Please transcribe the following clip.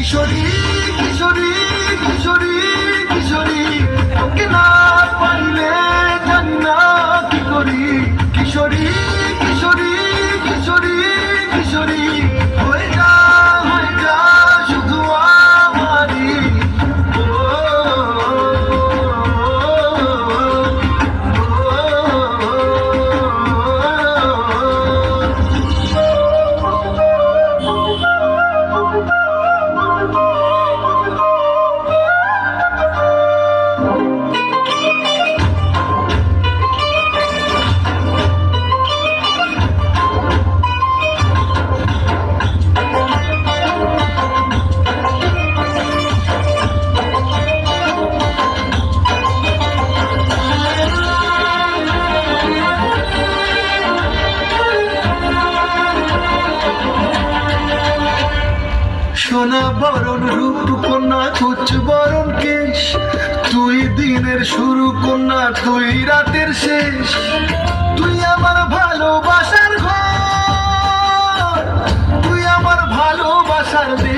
কিশোরী কিশোরী কিশোরী কিশোরী তোকে না পাইলে জানি না কি করি। কিশোরী কিশোরী কিশোরী কিশোরী হয়ে যা শুধু আমারই। সোনা বরণ রূপ কন্যা কুচ বরণ কেশ, তুই দিনের শুরু কন্যা তুই রাতের শেষ। তুই আমার ভালোবাসার ঘর, তুই আমার ভালোবাসার দেশ।